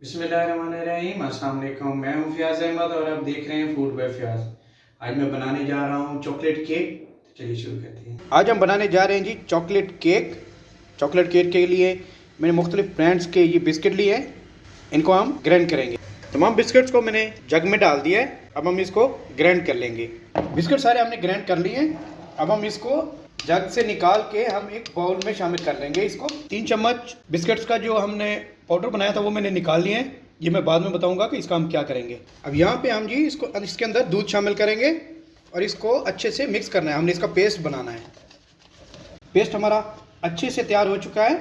बिस्मिल्लाहिर्रहमानिर्रहीम, अस्सलाम वालेकुम। मैं हूं फ़ियाज़ अहमद और आप देख रहे हैं फूड बाय फ़ियाज़। आज मैं बनाने जा रहा हूं चॉकलेट केक। तो चलिए शुरू करते हैं। आज हम बनाने जा रहे हैं जी चॉकलेट केक। चॉकलेट केक के लिए मैंने मुख्तलिफ ब्रांड्स के ये बिस्किट लिए हैं। इनको हम ग्राइंड करेंगे। तमाम बिस्किट्स को मैंने जग में डाल दिया है। अब हम इसको ग्राइंड कर लेंगे। बिस्किट सारे हमने ग्राइंड कर लिए हैं। अब हम इसको जग से निकाल के हम एक बाउल में शामिल कर लेंगे। इसको 3 चम्मच बिस्किट्स का जो हमने पाउडर बनाया था वो मैंने निकाल लिया है। ये मैं बाद में बताऊंगा कि इसका हम क्या करेंगे। अब यहाँ पे हम जी इसके अंदर दूध शामिल करेंगे और इसको अच्छे से मिक्स करना है। हमने इसका पेस्ट बनाना है। पेस्ट हमारा अच्छे से तैयार हो चुका है।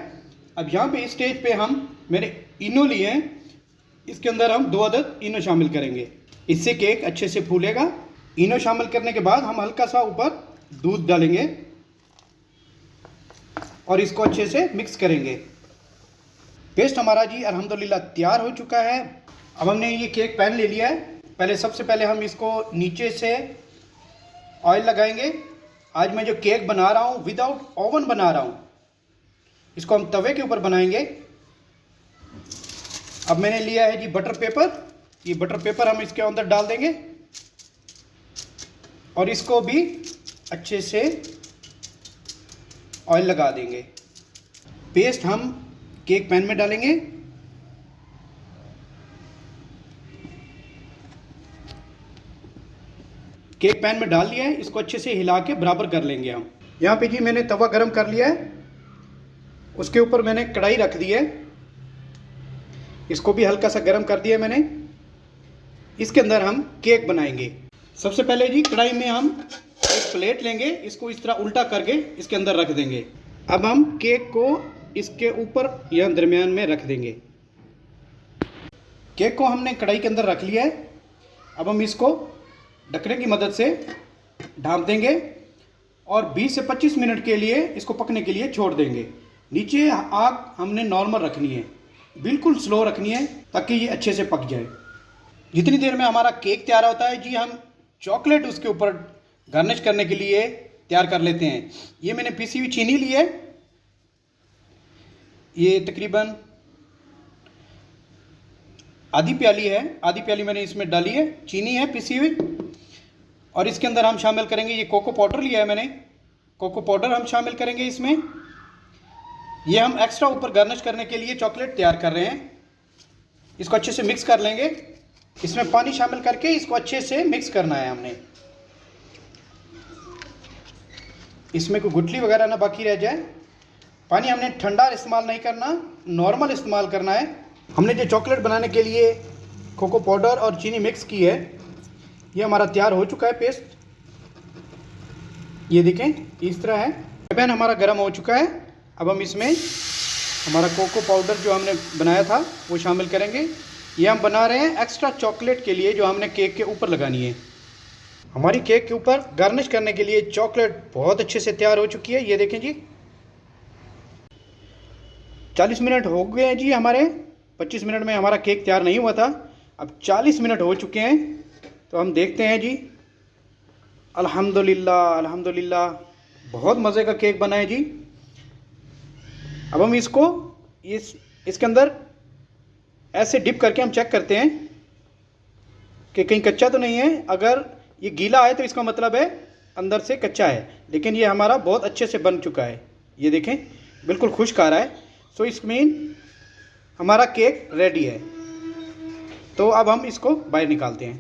अब यहाँ पे इस स्टेज पे हम मैंने इनो लिए हैं। इसके अंदर हम 2 अदद इनो शामिल करेंगे। इससे केक अच्छे से फूलेगा। इनो शामिल करने के बाद हम हल्का सा ऊपर दूध डालेंगे और इसको अच्छे से मिक्स करेंगे। पेस्ट हमारा जी अल्हम्दुलिल्लाह तैयार हो चुका है। अब हमने ये केक पैन ले लिया है। सबसे पहले हम इसको नीचे से ऑयल लगाएंगे। आज मैं जो केक बना रहा हूँ विदाउट ओवन बना रहा हूँ। इसको हम तवे के ऊपर बनाएंगे। अब मैंने लिया है जी बटर पेपर। ये बटर पेपर हम इसके अंदर डाल देंगे और इसको भी अच्छे से ऑयल लगा देंगे। पेस्ट हम केक पैन में डालेंगे। केक पैन में डाल लिया है। इसको अच्छे से हिला के बराबर कर लेंगे हम। यहाँ पे जी मैंने तवा गरम कर लिया है। उसके ऊपर मैंने कढ़ाई रख दी है। इसको भी हल्का सा गरम कर दिया मैंने। इसके अंदर हम केक बनाएंगे। सबसे पहले जी कढ़ाई में हम एक प्लेट लेंगे। इसको इस तरह उल्टा करके इसके अंदर रख देंगे। अब हम केक को इसके ऊपर या दरमियान में रख देंगे। केक को हमने कढ़ाई के अंदर रख लिया है। अब हम इसको ढकने की मदद से ढाँप देंगे और 20 से 25 मिनट के लिए इसको पकने के लिए छोड़ देंगे। नीचे आग हमने नॉर्मल रखनी है, बिल्कुल स्लो रखनी है ताकि ये अच्छे से पक जाए। जितनी देर में हमारा केक तैयार होता है जी हम चॉकलेट उसके ऊपर गार्निश करने के लिए तैयार कर लेते हैं। ये मैंने पिसी हुई चीनी ली है। ये तकरीबन आधी प्याली है। आधी प्याली मैंने इसमें डाली है। चीनी है पिसी हुई। और इसके अंदर हम शामिल करेंगे ये कोको पाउडर लिया है मैंने। कोको पाउडर हम शामिल करेंगे इसमें। ये हम एक्स्ट्रा ऊपर गार्निश करने के लिए चॉकलेट तैयार कर रहे हैं। इसको अच्छे से मिक्स कर लेंगे। इसमें पानी शामिल करके इसको अच्छे से मिक्स करना है हमने। इसमें कोई गुठली वगैरह ना बाकी रह जाए। पानी हमने ठंडा इस्तेमाल नहीं करना, नॉर्मल इस्तेमाल करना है। हमने जो चॉकलेट बनाने के लिए कोको पाउडर और चीनी मिक्स की है, ये हमारा तैयार हो चुका है पेस्ट। ये देखें इस तरह है। पैन हमारा गर्म हो चुका है। अब हम इसमें हमारा कोको पाउडर जो हमने बनाया था वो शामिल करेंगे। ये हम बना रहे हैं एक्स्ट्रा चॉकलेट के लिए जो हमने केक के ऊपर लगानी है। हमारी केक के ऊपर गार्निश करने के लिए चॉकलेट बहुत अच्छे से तैयार हो चुकी है। ये देखें जी 40 मिनट हो गए हैं जी हमारे। 25 मिनट में हमारा केक तैयार नहीं हुआ था। अब 40 मिनट हो चुके हैं। तो हम देखते हैं जी। अल्हम्दुलिल्लाह अल्हम्दुलिल्लाह बहुत मज़े का केक बना है जी। अब हम इसको इसके अंदर ऐसे डिप करके हम चेक करते हैं कि कहीं कच्चा तो नहीं है। अगर ये गीला है तो इसका मतलब है अंदर से कच्चा है। लेकिन ये हमारा बहुत अच्छे से बन चुका है। ये देखें बिल्कुल खुश्क आ रहा है। सो इस मीन हमारा केक रेडी है। तो अब हम इसको बाहर निकालते हैं।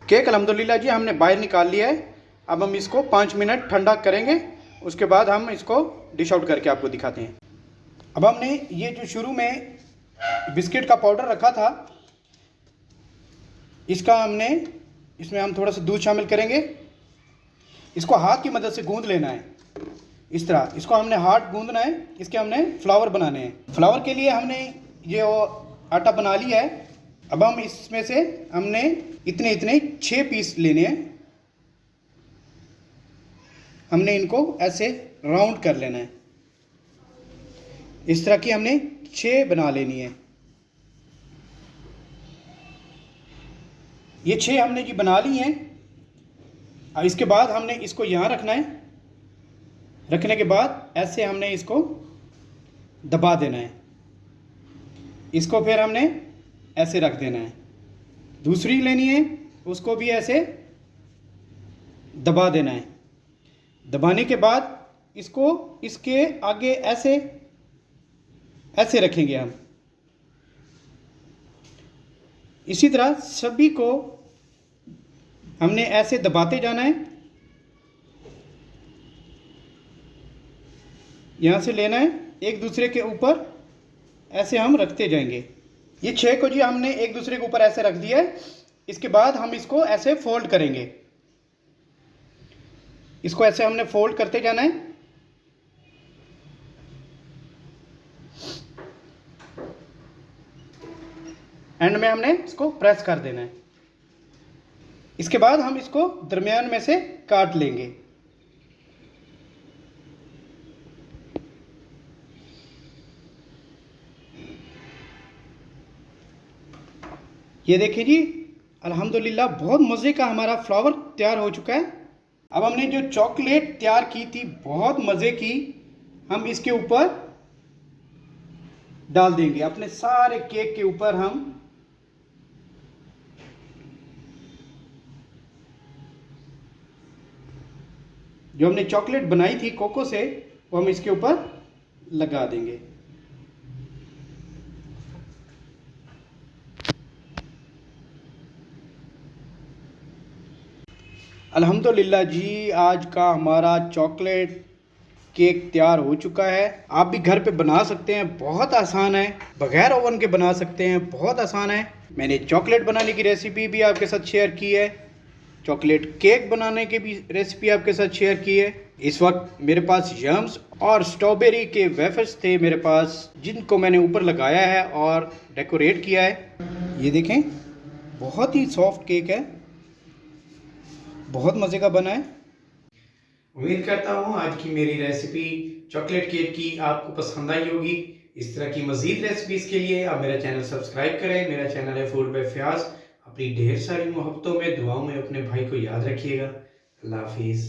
केक अल्हम्दुलिल्लाह जी हमने बाहर निकाल लिया है। अब हम इसको 5 मिनट ठंडा करेंगे। उसके बाद हम इसको डिश आउट करके आपको दिखाते हैं। अब हमने ये जो शुरू में बिस्किट का पाउडर रखा था, इसमें हम थोड़ा सा दूध शामिल करेंगे। इसको हाथ की मदद से गूंद लेना है। इस तरह इसको हमने हार्ड गूंदना है। इसके हमने फ्लावर बनाने हैं। फ्लावर के लिए हमने ये आटा बना लिया है। अब हम इसमें से हमने इतने इतने 6 पीस लेने हैं। हमने इनको ऐसे राउंड कर लेना है। इस तरह की हमने 6 बना लेनी है। ये 6 हमने जी बना ली हैं। अब इसके बाद हमने इसको यहाँ रखना है। रखने के बाद ऐसे हमने इसको दबा देना है। इसको फिर हमने ऐसे रख देना है। दूसरी लेनी है, उसको भी ऐसे दबा देना है। दबाने के बाद इसको इसके आगे ऐसे ऐसे रखेंगे हम। इसी तरह सभी को हमने ऐसे दबाते जाना है। यहाँ से लेना है, एक दूसरे के ऊपर ऐसे हम रखते जाएंगे। ये 6 को जी हमने एक दूसरे के ऊपर ऐसे रख दिया है। इसके बाद हम इसको ऐसे फोल्ड करेंगे। इसको ऐसे हमने फोल्ड करते जाना है। एंड में हमने इसको प्रेस कर देना है। इसके बाद हम इसको दरमियान में से काट लेंगे। ये देखिए जी, अल्हम्दुलिल्लाह बहुत मज़े का हमारा फ्लावर तैयार हो चुका है। अब हमने जो चॉकलेट तैयार की थी बहुत मज़े की, हम इसके ऊपर डाल देंगे। अपने सारे केक के ऊपर हम जो हमने चॉकलेट बनाई थी कोको से, वो हम इसके ऊपर लगा देंगे। अल्हम्दुलिल्लाह जी, आज का हमारा चॉकलेट केक तैयार हो चुका है। आप भी घर पे बना सकते हैं, बहुत आसान है। बगैर ओवन के बना सकते हैं, बहुत आसान है। मैंने चॉकलेट बनाने की रेसिपी भी आपके साथ शेयर की है, चॉकलेट केक बनाने की भी रेसिपी आपके साथ शेयर की है। इस वक्त मेरे पास यम्स और स्ट्रॉबेरी के वेफर्स थे मेरे पास, जिनको मैंने ऊपर लगाया है और डेकोरेट किया है। ये देखें, बहुत ही सॉफ्ट केक है, बहुत मज़े का बना है। उम्मीद करता हूँ आज की मेरी रेसिपी चॉकलेट केक की आपको पसंद आई होगी। इस तरह की मज़ीद रेसिपीज़ के लिए आप मेरा चैनल सब्सक्राइब करें। मेरा चैनल है फूड बाय फयाज। अपनी ढेर सारी मोहब्बतों में, दुआओं में अपने भाई को याद रखिएगा। अल्लाह हाफिज़।